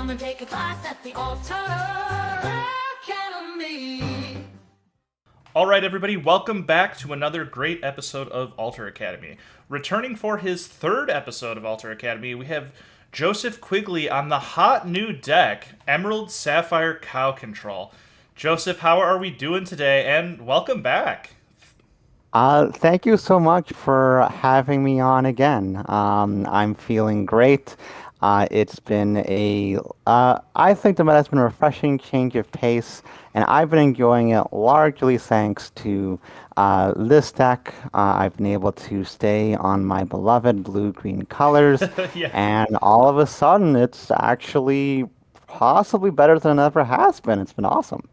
Come and take a class at the Alter Academy. All right, everybody, welcome back to another great episode of Alter Academy. Returning for his third episode of Alter Academy, we have Joseph Quigley on the hot new deck, Emerald Sapphire Cow Control. Joseph, how are we doing today? And welcome back. Thank you so much for having me on again. I'm feeling great. It's been I think the meta's been a refreshing change of pace, and I've been enjoying it largely thanks to this deck. I've been able to stay on my beloved blue-green colors, Yeah. and all of a sudden, it's actually possibly better than it ever has been. It's been awesome.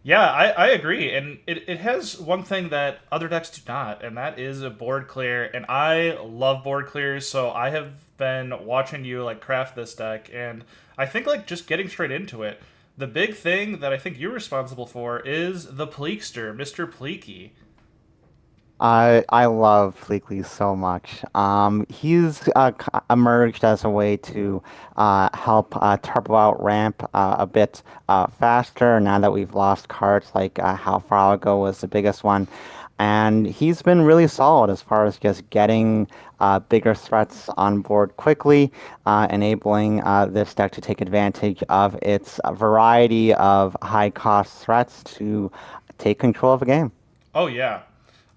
Yeah, I agree. And it has one thing that other decks do not, and that is a board clear. And I love board clears, so I have been watching you like craft this deck, and I think like just getting straight into it. The big thing that I think you're responsible for is the Pleekster, Mr. Pleeky. I love Fleekley so much. He's emerged as a way to help turbo out ramp a bit faster now that we've lost cards like How Far I'll Go was the biggest one. And he's been really solid as far as just getting bigger threats on board quickly, enabling this deck to take advantage of its variety of high cost threats to take control of a game. Oh yeah.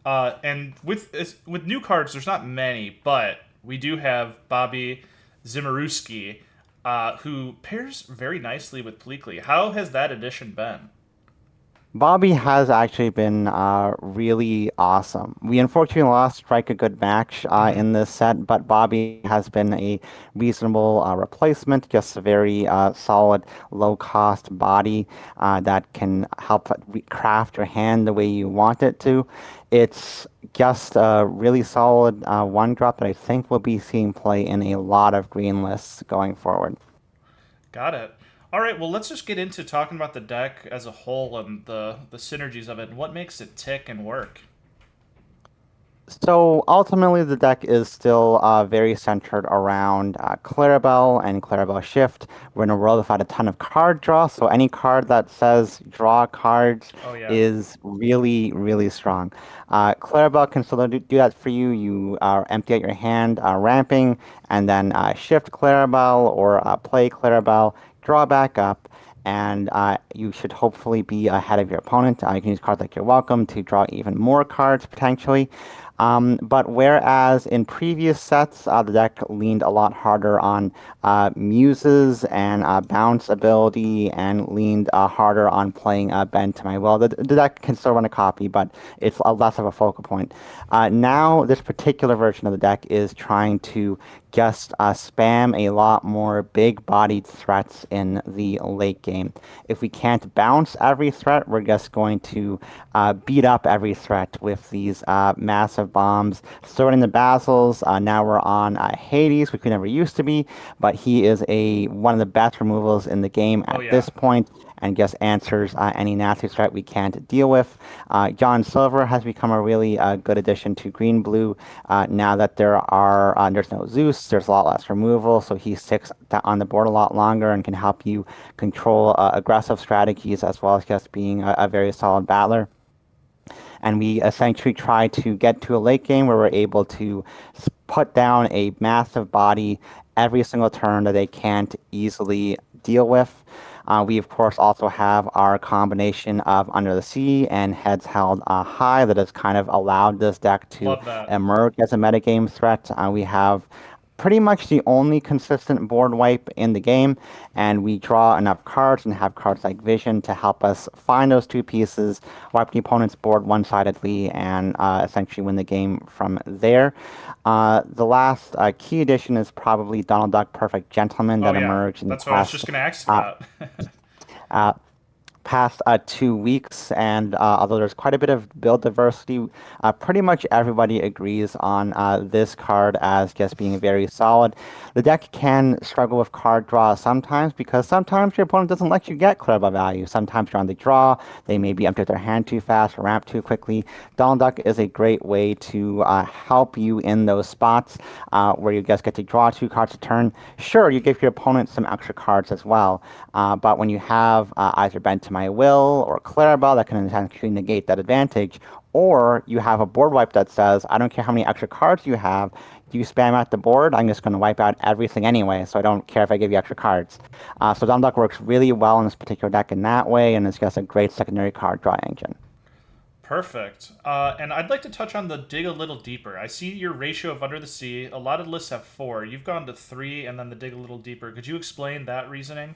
And with new cards, there's not many, but we do have Bobby Zimaruski, who pairs very nicely with Pleekley. How has that addition been? Bobby has actually been really awesome. We unfortunately lost Strike a good match Hmm. in this set, but Bobby has been a reasonable replacement, just a very solid, low-cost body that can help craft your hand the way you want it to. It's just a really solid one-drop that I think we'll be seeing play in a lot of green lists going forward. Got it. All right, well, let's just get into talking about the deck as a whole and the synergies of it and what makes it tick and work. So ultimately, the deck is still very centered around Clarabelle and Clarabelle Shift. We're in a world without a ton of card draw, so any card that says draw cards Oh yeah. is really, really strong. Clarabelle can still do that for you. You empty out your hand, ramping, and then shift Clarabelle or play Clarabelle, draw back up. And you should hopefully be ahead of your opponent. You can use cards like You're Welcome to draw even more cards potentially. But whereas in previous sets, the deck leaned a lot harder on muses and bounce ability and leaned harder on playing Bend to My Will. The deck can still run a copy, but it's less of a focal point. Now, this particular version of the deck is trying to just spam a lot more big-bodied threats in the late game. If we can't bounce every threat, we're just going to beat up every threat with these massive bombs. Starting the Basils, now we're on Hades, which we never used to be, but he is one of the best removals in the game Oh at yeah. this point, and just answers any nasty threat we can't deal with. John Silver has become a really good addition to Green Blue. Now that there's no Zeus, there's a lot less removal, so he sticks on the board a lot longer and can help you control aggressive strategies as well as just being a very solid battler. And we essentially try to get to a late game where we're able to put down a massive body every single turn that they can't easily deal with. We, of course, also have our combination of Under the Sea and Heads Held High that has kind of allowed this deck to Love that. emerge as a metagame threat. We have pretty much the only consistent board wipe in the game, and we draw enough cards and have cards like Vision to help us find those two pieces, wipe the opponent's board one-sidedly, and essentially win the game from there. The last key addition is probably Donald Duck Perfect Gentleman Oh that yeah. emerged in the That's what I was past just gonna ask uh, about. uh, past 2 weeks, and although there's quite a bit of build diversity, pretty much everybody agrees on this card as just being very solid. The deck can struggle with card draw sometimes because sometimes your opponent doesn't let you get Clarabelle value. Sometimes you're on the draw, they maybe empty their hand too fast or ramp too quickly. Donald Duck is a great way to help you in those spots where you just get to draw 2 cards a turn. Sure, you give your opponent some extra cards as well, but when you have either Bend to My Will or Clarabelle that can essentially negate that advantage, or you have a board wipe that says, I don't care how many extra cards you have, you spam out the board, I'm just going to wipe out everything anyway, so I don't care if I give you extra cards. So Donald Duck works really well in this particular deck in that way, and it's just a great secondary card draw engine. Perfect. And I'd like to touch on the dig a little deeper. I see your ratio of Under the Sea. A lot of lists have 4. You've gone to 3 and then the dig a little deeper. Could you explain that reasoning?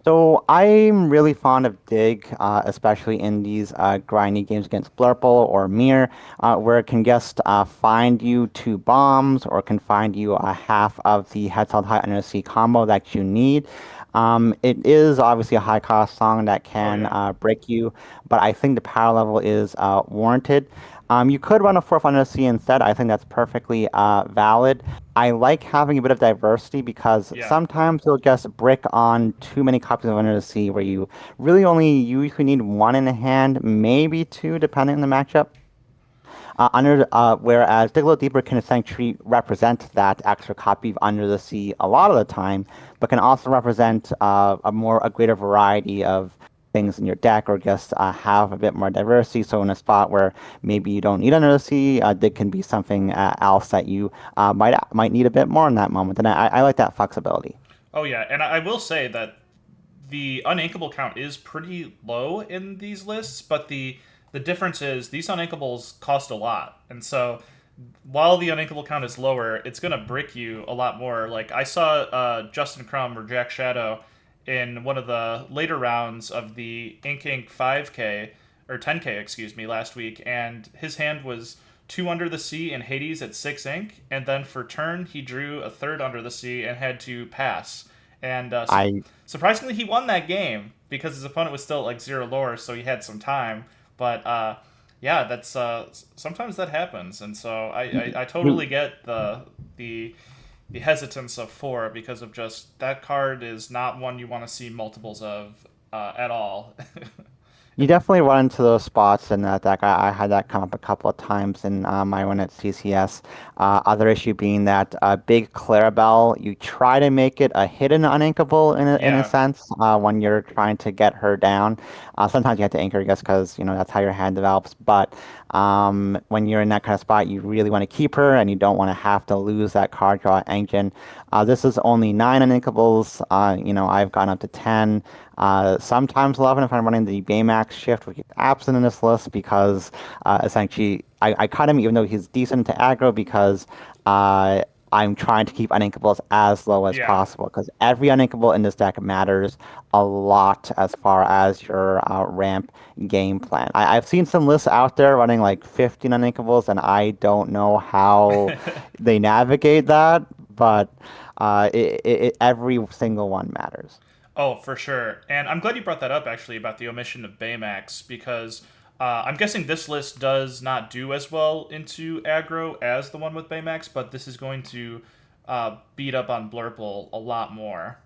So I'm really fond of Dig, especially in these grindy games against Blurple or Mirror, where it can just find you 2 bombs or can find you half of the heads held high under the sea combo that you need. It is obviously a high cost song that can break you, but I think the power level is warranted. You could run a 4th Under the Sea instead. I think that's perfectly valid. I like having a bit of diversity because sometimes you'll just brick on too many copies of Under the Sea where you really only usually need 1 in the hand, maybe 2, depending on the matchup. Whereas Dig a Little Deeper can essentially represent that extra copy of Under the Sea a lot of the time, but can also represent a greater variety of things in your deck, or just have a bit more diversity. So in a spot where maybe you don't need Under the Sea, Dig can be something else that you might need a bit more in that moment. And I like that flexibility. Oh yeah, and I will say that the uninkable count is pretty low in these lists, but the difference is these uninkables cost a lot, and so while the uninkable count is lower, it's gonna brick you a lot more. Like I saw Justin Crumb or Jack Shadow in one of the later rounds of the Ink 5K or 10K, excuse me, last week, and his hand was 2 Under the Sea and Hades at 6 ink, and then for turn he drew a 3rd Under the Sea and had to pass. And surprisingly, he won that game because his opponent was still at like 0 lore, so he had some time. But yeah, that's sometimes that happens, and so I totally get the hesitance of 4 because of just that card is not one you want to see multiples of at all. You definitely run into those spots in that deck. I had that come up a couple of times in my win at CCS. Other issue being that big Clarabelle, you try to make it a hidden uninkable in a sense when you're trying to get her down. Sometimes you have to anchor, I guess, because that's how your hand develops. But when you're in that kind of spot, you really want to keep her, and you don't want to have to lose that card draw engine. This is only 9 uninkables. I've gone up to 10. Sometimes 11 if I'm running the Baymax shift, which is absent in this list because essentially I cut him even though he's decent to aggro because I'm trying to keep uninkables as low as possible because every uninkable in this deck matters a lot as far as your ramp game plan. I've seen some lists out there running like 15 uninkables, and I don't know how they navigate that, but every single one matters. Oh, for sure. And I'm glad you brought that up, actually, about the omission of Baymax, because I'm guessing this list does not do as well into aggro as the one with Baymax, but this is going to beat up on Blurple a lot more.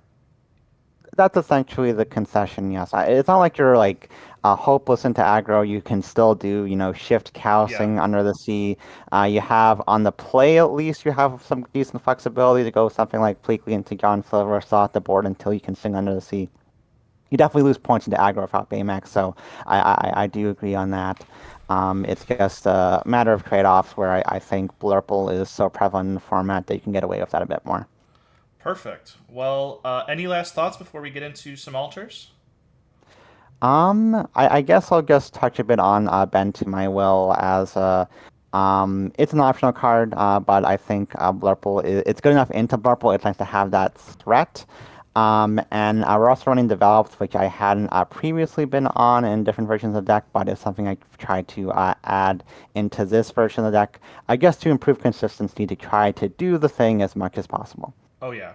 That's essentially the concession, yes. It's not like you're like hopeless into aggro. You can still do, shift cowsing Under the Sea. You have on the play at least you have some decent flexibility to go something like Pleakley into John Silver, saw at the board until you can sing Under the Sea. You definitely lose points into aggro without Baymax, so I do agree on that. It's just a matter of trade-offs where I think Blurple is so prevalent in the format that you can get away with that a bit more. Perfect. Well, any last thoughts before we get into some alters? I guess I'll just touch a bit on Bend to My Will as it's an optional card, but I think Blurple it's good enough into Blurple. It's nice to have that threat. And we're also running Developed, which I hadn't previously been on in different versions of the deck, but it's something I've tried to add into this version of the deck, I guess to improve consistency, to try to do the thing as much as possible. Oh, yeah.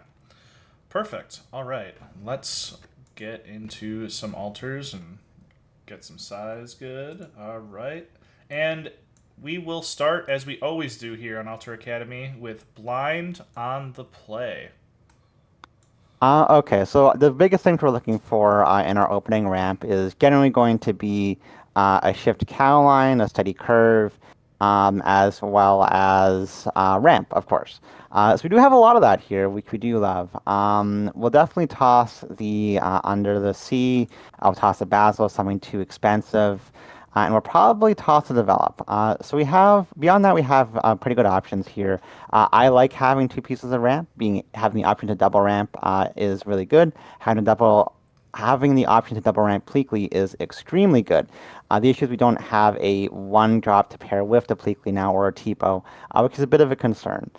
Perfect. All right. Let's get into some altars and get some size good. All right. And we will start, as we always do here on Altar Academy, with blind on the play. Okay, so the biggest things we're looking for in our opening ramp is generally going to be a shift cow line, a steady curve, as well as ramp, of course. So we do have a lot of that here, which we do love. We'll definitely toss the Under the Sea. I'll toss the Basil, something too expensive. And we'll probably toss the develop. So we have, beyond that, we have pretty good options here. I like having two pieces of ramp. Having the option to double ramp is really good. Having the option to double ramp Pleakley is extremely good. The issue is we don't have a one drop to pair with the Pleakley now or a Tipo, which is a bit of a concern.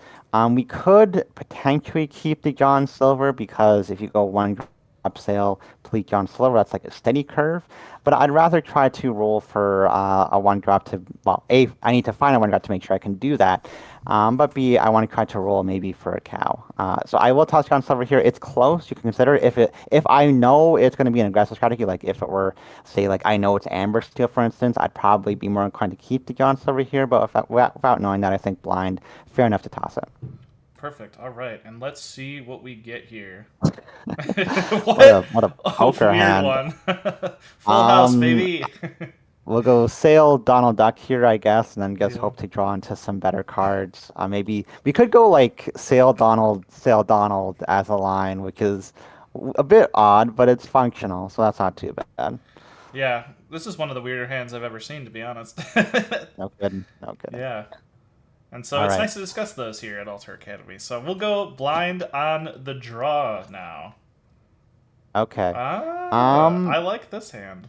We could potentially keep the John Silver because if you go one drop sale, Pleak John Silver, that's like a steady curve. But I'd rather try to roll for a one drop to, well, A, I need to find a one drop to make sure I can do that. But B, I want to try to roll maybe for a cow. So I will toss John Silver here. It's close. You can consider if I know it's going to be an aggressive strategy, like if it were, say, like I know it's Amber Steel, for instance, I'd probably be more inclined to keep the John Silver here. But without knowing that, I think blind, fair enough to toss it. Perfect. All right, and let's see what we get here. What a poker weird hand. one. Full house, baby. We'll go sail Donald Duck here, I guess, and then Yeah. hope to draw into some better cards. Maybe we could go like sail Donald as a line, which is a bit odd, but it's functional, so that's not too bad. Yeah, this is one of the weirder hands I've ever seen, to be honest. No kidding, no kidding. Yeah. And so All it's right. nice to discuss those here at Altar Academy. So we'll go blind on the draw now. Okay. I like this hand.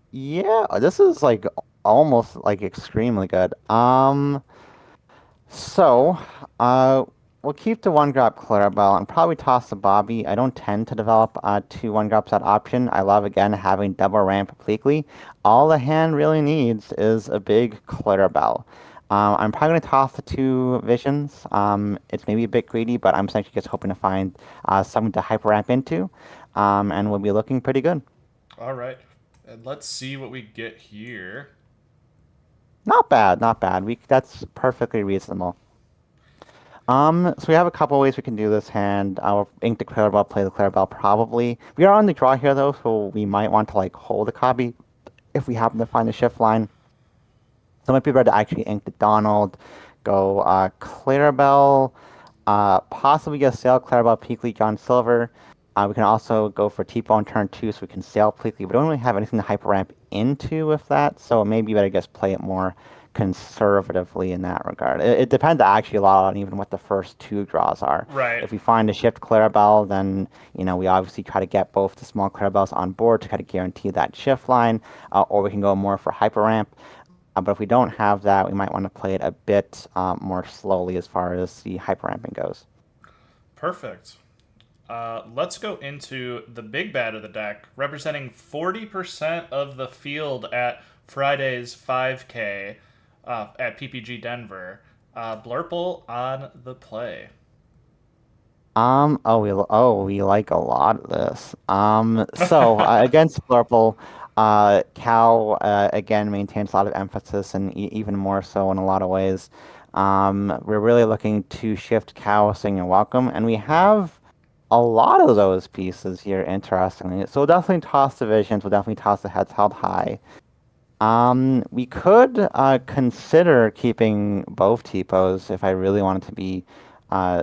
Yeah, this is like almost like extremely good. So, we'll keep the one drop Clarabelle and probably toss the Bobby. I don't tend to develop two one drops that option. I love again having double ramp Pleakley. All the hand really needs is a big Clarabelle. I'm probably going to toss the two visions. It's maybe a bit greedy, but I'm essentially just hoping to find something to hyper ramp into, and we'll be looking pretty good. All right. And let's see what we get here. Not bad, not bad. That's perfectly reasonable. So we have a couple ways we can do this hand. I'll ink the Clarabelle, play the Clarabelle probably. We are on the draw here though, so we might want to like hold a copy if we happen to find the shift line. So it might be better to actually ink the Donald, go Clarabelle, possibly get sail Clarabelle, Pleakley, John Silver. We can also go for Tipo on turn 2 so we can sail Pleakley. We don't really have anything to hyper ramp into with that, so it may be better to just play it more conservatively in that regard. It depends actually a lot on even what the first two draws are. Right. If we find a shift Clarabelle, then we obviously try to get both the small Clarabelles on board to kind of guarantee that shift line, or we can go more for hyper ramp. But if we don't have that, we might want to play it a bit more slowly as far as the hyper ramping goes. Perfect. Let's go into the big bad of the deck, representing 40% of the field at Friday's 5K at PPG Denver. Blurple on the play. We like a lot of this. So against Blurple, Cal again maintains a lot of emphasis and even more so in a lot of ways. We're really looking to shift Cal, saying you're welcome, and we have a lot of those pieces here, interestingly. So we'll definitely toss divisions. We'll definitely toss the heads held high. We could consider keeping both Tipos if I really wanted to be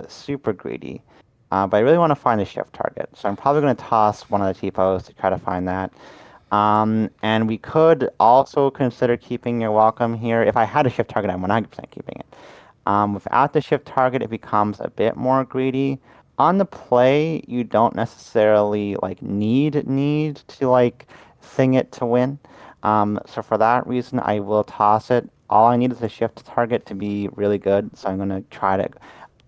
super greedy. But I really want to find a shift target. So I'm probably going to toss one of the Tipos to try to find that. And we could also consider keeping your welcome here. If I had a shift target, I'm 100% keeping it. Without the shift target, it becomes a bit more greedy. On the play, you don't necessarily like need to like sing it to win. So for that reason, I will toss it. All I need is a shift target to be really good. So I'm gonna try to.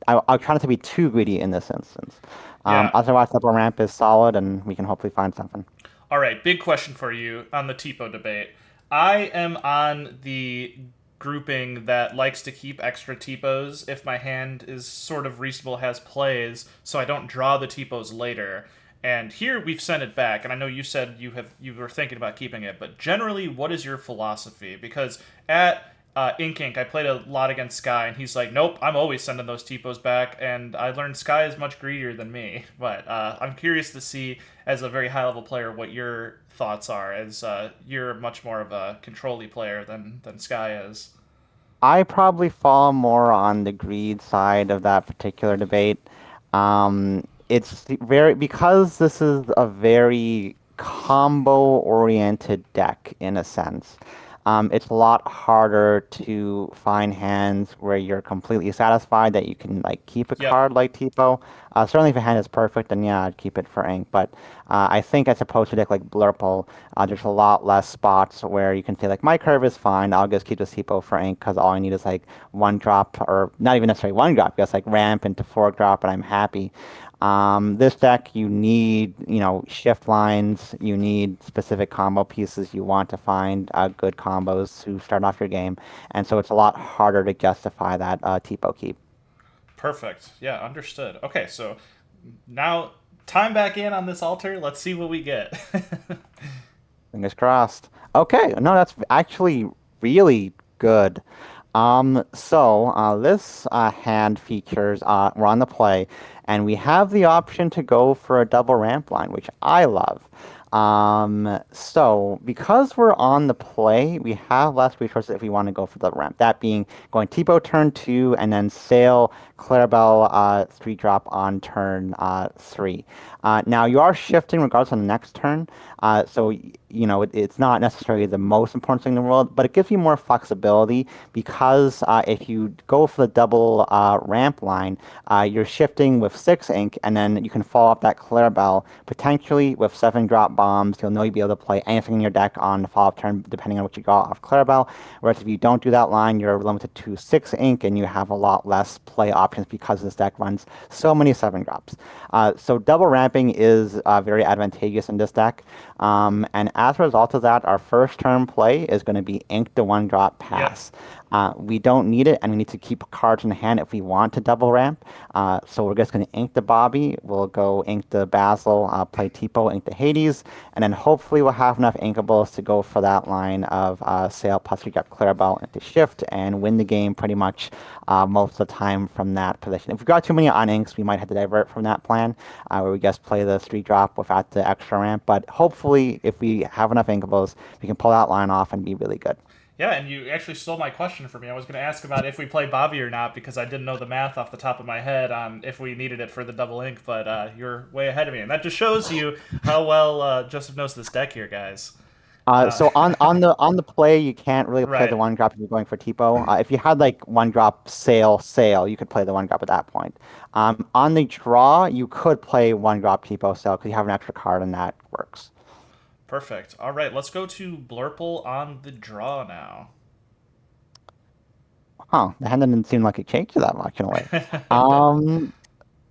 I'll try not to be too greedy in this instance. Yeah. Otherwise, double ramp is solid, and we can hopefully find something. All right, big question for you on the Tipo debate. I am on the grouping that likes to keep extra Tipos if my hand is sort of reasonable, has plays, so I don't draw the Tipos later. And here we've sent it back, and I know you said you were thinking about keeping it, but generally, what is your philosophy? Because at Ink, I played a lot against Sky, and he's like, "Nope, I'm always sending those typos back." And I learned Sky is much greedier than me. But I'm curious to see, as a very high level player, what your thoughts are, as you're much more of a control-y player than Sky is. I probably fall more on the greed side of that particular debate. It's very because this is a very combo-oriented deck in a sense. It's a lot harder to find hands where you're completely satisfied that you can like keep a Yep. card like Tipo. Certainly, if a hand is perfect, then yeah, I'd keep it for ink. But I think as opposed to a deck like Blurple, there's a lot less spots where you can say like my curve is fine. I'll just keep this Tipo for ink because all I need is like one drop or not even necessarily one drop, just like ramp into four drop, and I'm happy. This deck, you need, shift lines, you need specific combo pieces, you want to find good combos to start off your game, and so it's a lot harder to justify that Tipo keep. Perfect. Yeah, understood. Okay, so now time back in on this altar. Let's see what we get. Fingers crossed. Okay, no, that's actually really good. This hand features we're on the play, and we have the option to go for a double ramp line, which I love. Because we're on the play, we have less resources if we want to go for the ramp. That being going Tipo turn 2 and then Sail Clarabelle 3 drop on turn 3. Now you are shifting regardless on the next turn, it's not necessarily the most important thing in the world, but it gives you more flexibility because if you go for the double ramp line, you're shifting with 6 ink, and then you can follow up that Clarabelle potentially with 7 drop bombs. You'll know you'll be able to play anything in your deck on the follow-up turn, depending on what you got off Clarabelle. Whereas if you don't do that line, you're limited to 6 ink, and you have a lot less play options because this deck runs so many 7 drops. So double ramping is very advantageous in this deck. And as a result of that, our first turn play is going to be ink the 1 drop Yep. pass. We don't need it, and we need to keep cards in hand if we want to double ramp. So we're just going to ink the Bobby. We'll go ink the Basil, play Tipo, ink the Hades, and then hopefully we'll have enough inkables to go for that line of Sail plus we got Clarabelle into Shift and win the game pretty much most of the time from that position. If we've got too many on inks, we might have to divert from that plan where we just play the 3 drop without the extra ramp. But hopefully, if we have enough inkables, we can pull that line off and be really good. Yeah, and you actually stole my question from me. I was going to ask about if we play Bobby or not because I didn't know the math off the top of my head on if we needed it for the double ink, but you're way ahead of me. And that just shows you how well Joseph knows this deck here, guys. So on the play, you can't really play the Right. 1 drop if you're going for Tipo. If you had like 1 drop sail, you could play the 1 drop at that point. On the draw, you could play 1 drop Tipo sail because you have an extra card and that works. Perfect. All right, let's go to Blurple on the draw now. Huh, the hand didn't seem like it changed that much in a way. Um,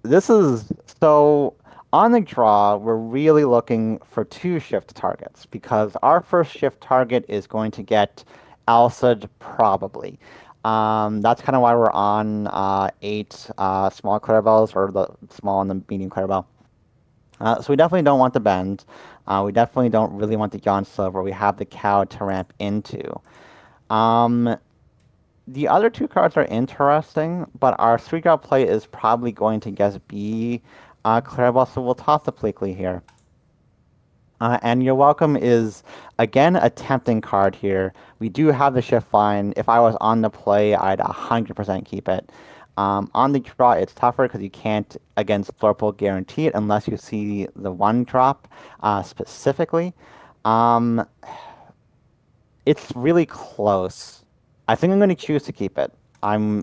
this is so on the draw, we're really looking for 2 shift targets because our first shift target is going to get Alcid probably. That's kind of why we're on 8 small Clarabelles or the small and the medium Clarabelle. So we definitely don't want the bend. We definitely don't really want the Yon Silver. We have the cow to ramp into. Um, the other 2 cards are interesting, but our 3 drop play is probably going to just be Clarabelle, so we'll toss the Pleakley here. And Your Welcome is, again, a tempting card here. We do have the shift line. If I was on the play, I'd 100% keep it. On the draw, it's tougher because you can't, against Blurple, guarantee it unless you see the 1 drop specifically. Um, it's really close. I think I'm going to choose to keep it.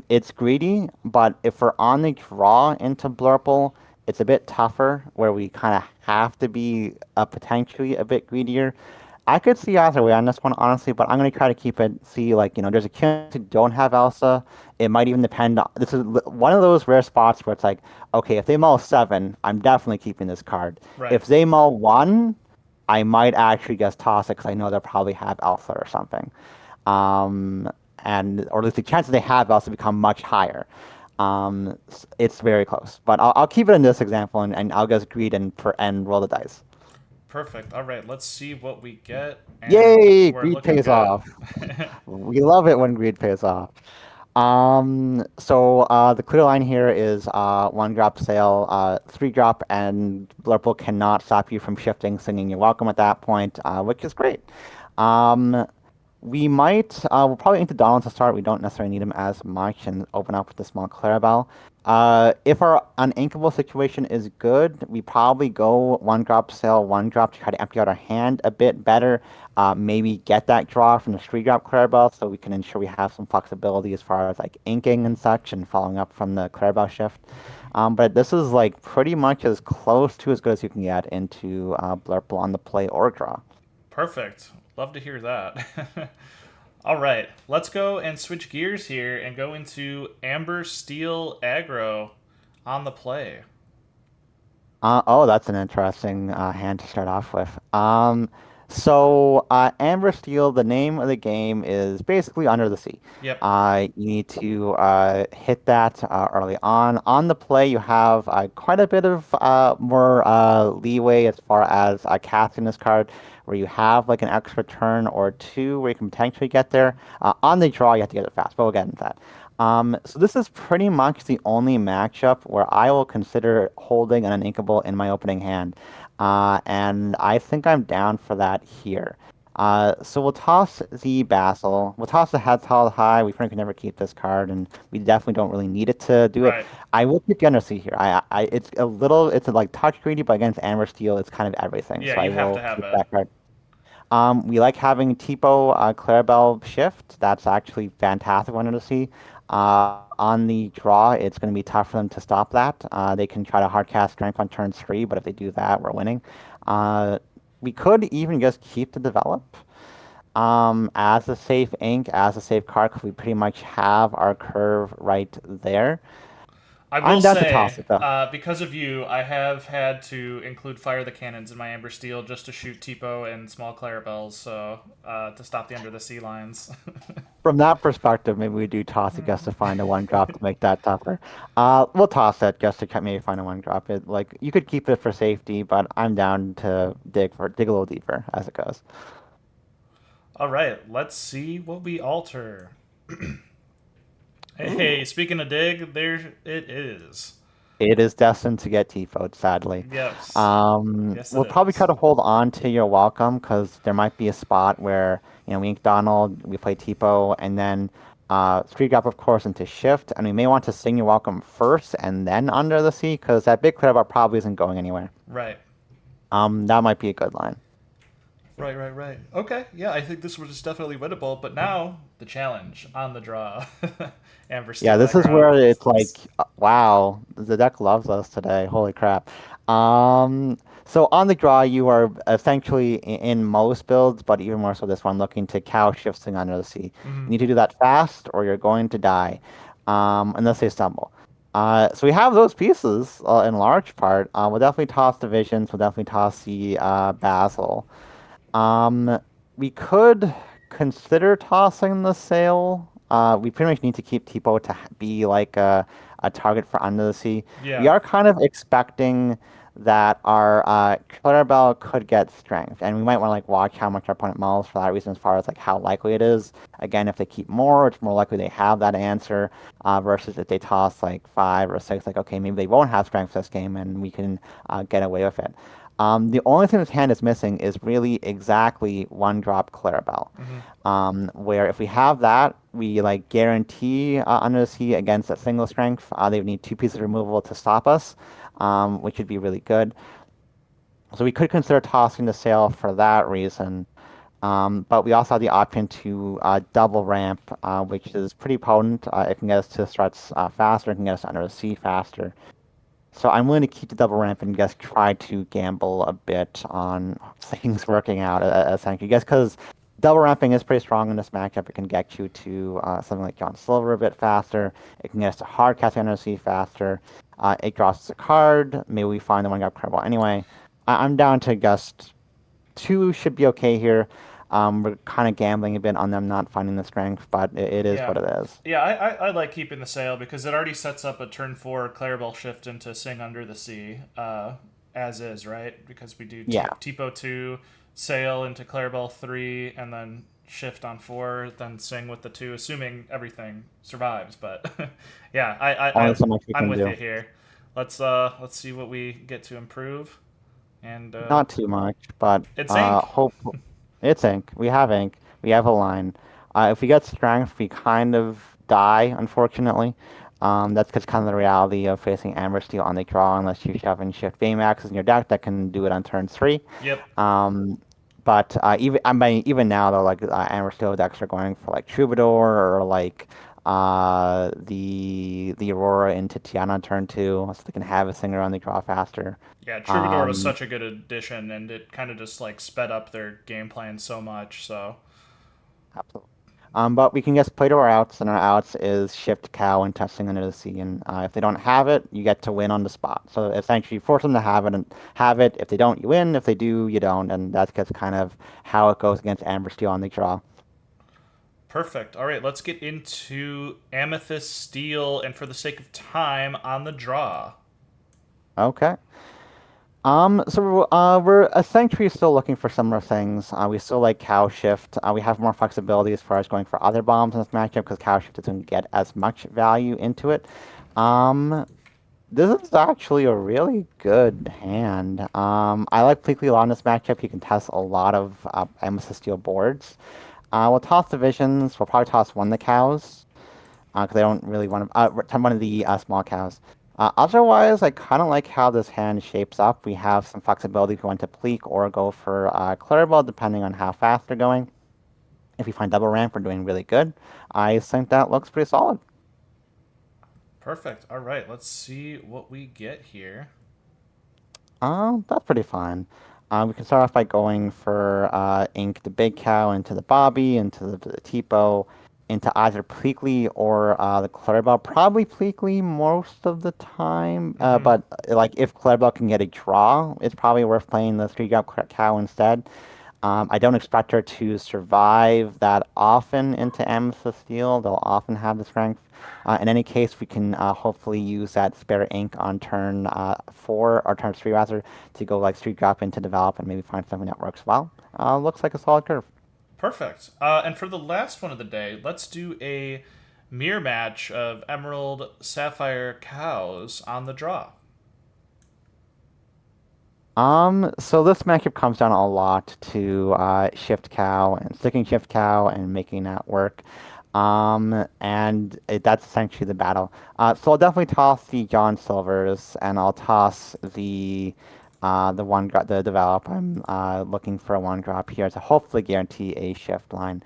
It's greedy, but if we're on the draw into Blurple, it's a bit tougher where we kind of have to be potentially a bit greedier. I could see either way on this one, honestly, but I'm going to try to keep it. See, like, there's a chance to don't have Elsa. It might even depend on. This is one of those rare spots where it's like, okay, if they mull 7, I'm definitely keeping this card. Right. If they mull 1, I might actually just toss it because I know they'll probably have Elsa or something. Um, or at least the chances they have also become much higher. It's very close, but I'll keep it in this example, and I'll just greed and roll the dice. Perfect. All right, let's see what we get, and Yay! we're Greed looking pays good. off. We love it when greed pays off. So the clear line here is one drop sail, three drop, and Blurple cannot stop you from shifting, singing "You're welcome" at that point, which is great. Um, we'll probably into Donald to start. We don't necessarily need him as much and open up with the small Clarabelle. If our uninkable situation is good, we probably go one drop sail, one drop to try to empty out our hand a bit better. Maybe get that draw from the three drop Clarabelle so we can ensure we have some flexibility as far as like inking and such and following up from the Clarabelle shift. But this is like pretty much as close to as good as you can get into Blurple on the play or draw. Perfect. Love to hear that. All right, let's go and switch gears here and go into Amber Steel aggro on the play. Oh, that's an interesting hand to start off with. So Amber Steel, the name of the game is basically Under the Sea. Yep. You need to hit that early on. On the play, you have quite a bit of more leeway as far as casting this card, where you have like an extra turn or two where you can potentially get there. On the draw, you have to get it fast, but we'll get into that. So this is pretty much the only matchup where I will consider holding an uninkable in my opening hand. And I think I'm down for that here. So we'll toss the Basil. We'll toss the Heads Held High. We frankly never keep this card, and we definitely don't really need it to do it. Right. I will keep the Undersea here. It's like touch greedy, but against Amber Steel, it's kind of everything. Yeah, So I you have will to have keep it. that card. We like having Tipo Clarabelle shift. That's actually fantastic one to see. On the draw, it's going to be tough for them to stop that. They can try to hardcast strength on turn three, but if they do that, we're winning. Uh, we could even just keep the develop as a safe ink, as a safe card, because we pretty much have our curve right there. I will I'm down to say, toss it though. because of you, I have had to include Fire the Cannons in my Amber Steel just to shoot Tipo and small Clarabelles, so to stop the Under the Sea lines. From that perspective, maybe we do toss it just to find a one drop to make that tougher. We'll toss it just to maybe find a one drop. It like you could keep it for safety, but I'm down to dig a little deeper as it goes. All right, let's see what we alter. Hey, Ooh. speaking of dig, there it is. It is destined to get TIFO'd, sadly. Yes. Yes, it We'll probably try is. to hold on to your welcome because there might be a spot where, we ink Donald, we play TIFO, and then three drop, of course, into shift, and we may want to sing your welcome first and then Under the Sea because that big clear bar probably isn't going anywhere. Right. That might be a good line. Right, right, right. Okay, yeah, I think this was definitely winnable, but now the challenge on the draw. Amber Yeah, Steel this is aggro. where it's like, wow, the deck loves us today. Holy crap. So on the draw, you are essentially in most builds, but even more so this one, looking to cow shifting Under the Sea. You Mhm. need to do that fast, or you're going to die, unless they stumble. So we have those pieces in large part. We'll definitely toss the Visions. We'll definitely toss the Basil. Um, we could consider tossing the sail. We pretty much need to keep Tipo to be like a target for Under the Sea. We Yeah. are kind of expecting that our Clarabelle could get strength, and we might want to like watch how much our opponent mulls for that reason, as far as like how likely it is. Again, if they keep more, it's more likely they have that answer. Versus if they toss like five or six, like okay, maybe they won't have strength this game, and we can get away with it. The only thing this hand is missing is really exactly one drop Clarabelle. Hmm. Where if we have that, we like guarantee Under the Sea against a single strength. They would need two pieces of removal to stop us, which would be really good. So we could consider tossing the sail for that reason. But we also have the option to double ramp, which is pretty potent. It can get us to threats faster, it can get us Under the Sea faster. So I'm willing to keep the double ramp and just try to gamble a bit on things working out, essentially. Just because double ramping is pretty strong in this matchup. It can get you to something like John Silver a bit faster. It can get us to hard casting NOC faster. It draws us a card. Maybe we find the one got credible anyway. I'm down to just two should be okay here. We're kind of gambling a bit on them not finding the strength, but it is Yeah. what it is. Yeah, I like keeping the sail because it already sets up a turn 4 Clarabelle shift into Sing Under the Sea, as is, right? Because we do Yeah, Tipo 2, sail into Clarabelle 3, and then shift on 4, then Sing with the 2, assuming everything survives. But yeah, only so much we I'm can with do. you here. Let's see what we get to improve. And Not too much, but it's ink. hope it's ink. We have ink. We have a line. If we get strength, we kind of die, unfortunately. That's just kind of the reality of facing Amber Steel on the draw, unless you shove and shift Baymaxes in your deck that can do it on turn 3. Yep. Um, but even now though, like Amber Steel decks are going for like Troubadour or like the Aurora into Tiana on turn 2, so they can have a singer on the draw faster. Yeah, Troubadour was Um, such a good addition, and it kind of just like sped up their game plan so much. So Absolutely. But we can just play to our outs, and our outs is shift cow and testing under the sea. And if they don't have it, you get to win on the spot. So essentially, you force them to have it and have it. If they don't, you win. If they do, you don't. And that's just kind of how it goes against Amber Steel on the draw. perfect. All right, let's get into Amethyst Steel, and for the sake of time, on the draw. Okay. We're essentially still looking for similar things. We still like cow shift. We have more flexibility as far as going for other bombs in this matchup because cow shift doesn't get as much value into it. Um, This is actually a really good hand. I like Pleakley Law in this matchup. He can test a lot of Amethyst Steel boards. We'll toss the Visions. We'll probably toss one of the cows because I don't really want to. One of the small cows. Otherwise, I kind of like how this hand shapes up. We have some flexibility if we want to Pleak or go for Clarabelle, depending on how fast they're going. If we find double ramp, we're doing really good. I think that looks pretty solid. Perfect. All right, let's see what we get here. That's pretty fine. We can start off by going for ink the big cow into the Bobby, into the Tipo, into either Pleakley or the Clarabelle. Probably Pleakley most of the time, Mm-hmm. but like if Clarabelle can get a draw, it's probably worth playing the 3-drop cow instead. I don't expect her to survive that often into Amethyst Steel. They'll often have the strength. In any case, we can hopefully use that spare ink on turn 4, or turn 3 rather, to go like 3-drop into develop and maybe find something that works well. Looks like a solid curve. Perfect. And for the last one of the day, let's do a mirror match of Emerald Sapphire cows on the draw. So this matchup comes down a lot to shift cow and sticking shift cow and making that work. That's essentially the battle. So I'll definitely toss the John Silvers and I'll toss the develop. I'm looking for a one drop here to hopefully guarantee a shift line.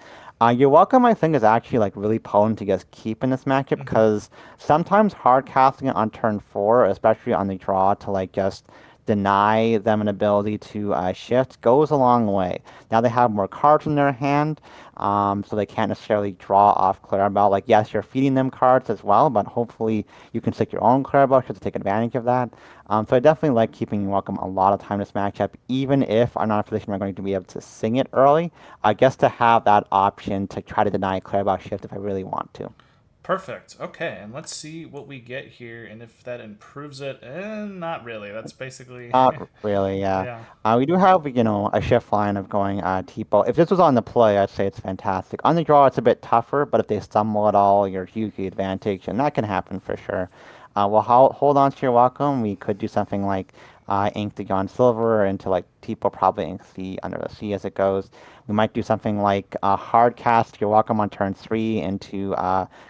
Your welcome, I think, is actually like really potent to just keep in this matchup Mm-hmm. because sometimes hard casting it on turn 4, especially on the draw, to like just deny them an ability to shift goes a long way. Now they have more cards in their hand, so they can't necessarily draw off Clarabelle. Like, yes, you're feeding them cards as well, but hopefully you can stick your own Clarabelle to take advantage of that. So I definitely like keeping Welcome a lot of time this matchup, even if I'm not in a position where I'm going to be able to sing it early. I guess to have that option to try to deny Clarabelle shift if I really want to. Perfect. Okay, and let's see what we get here, and if that improves it. Not really. That's basically, Not really, yeah. yeah. We do have, a shift line of going Tipo. If this was on the play, I'd say it's fantastic. On the draw, it's a bit tougher, but if they stumble at all, you're hugely advantage, and that can happen for sure. We'll hold on to your welcome. We could do something like ink the John Silver into like Tipo, probably ink the Under the Sea as it goes. We might do something like hard cast your welcome on turn 3 into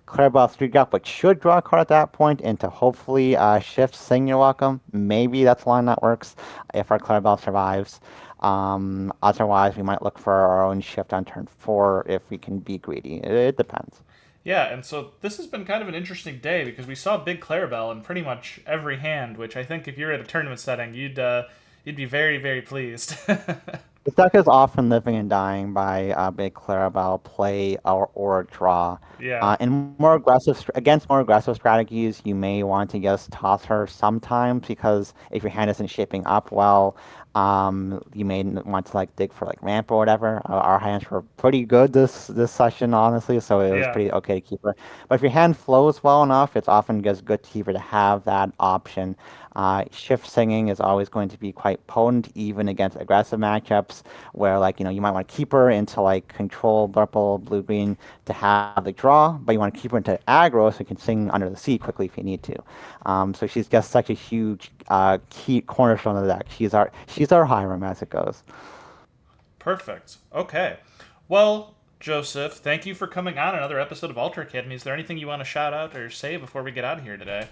Clarabelle 3-drop, which should draw a card at that point, into hopefully shift sing your welcome. Maybe that's a line that works if our Clarabelle survives. Otherwise, we might look for our own shift on turn 4 if we can be greedy. It depends. Yeah, and so this has been kind of an interesting day because we saw Big Clarabelle in pretty much every hand, which I think if you're at a tournament setting, you'd be very, very pleased. This deck is often living and dying by big Clarabelle play or draw. Yeah. In more against more aggressive strategies, you may want to just toss her sometimes because if your hand isn't shaping up well, you may want to like dig for like ramp or whatever. Our hands were pretty good this session, honestly, so it was Yeah. pretty okay to keep her. But if your hand flows well enough, it's often just good to keep her to have that option. Shift singing is always going to be quite potent, even against aggressive matchups, where like you might want to keep her into like control, Blurple, blue green to have the draw, but you want to keep her into aggro so you can sing under the sea quickly if you need to. So she's just such a huge key cornerstone of the deck. She's our Hiram as it goes. Perfect. Okay. Well, Joseph, thank you for coming on another episode of Alter Academy. Is there anything you want to shout out or say before we get out of here today?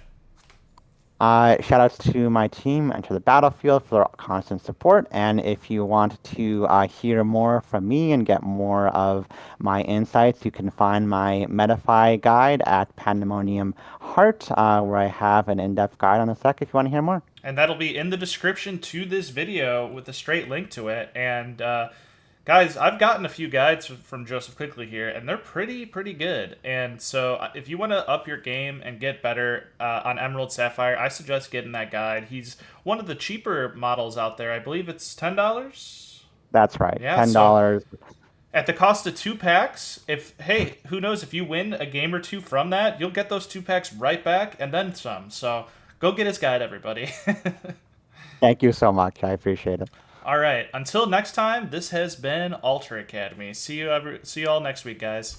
Shout outs to my team, Enter the Battlefield, for their constant support. And if you want to hear more from me and get more of my insights, you can find my Metafy guide at Pandemonium Heart, where I have an in depth guide on the deck if you want to hear more. And that'll be in the description to this video with a straight link to it. And guys, I've gotten a few guides from Joseph Quigley here, and they're pretty good. And so if you want to up your game and get better on Emerald Sapphire, I suggest getting that guide. He's one of the cheaper models out there. I believe it's $10. That's right, Yeah, $10. so at the cost of 2 packs, hey, who knows, if you win a game or two from that, you'll get those 2 packs right back and then some. So go get his guide, everybody. Thank you so much. I appreciate it. All right. Until next time, this has been Alter Academy. See you all next week, guys.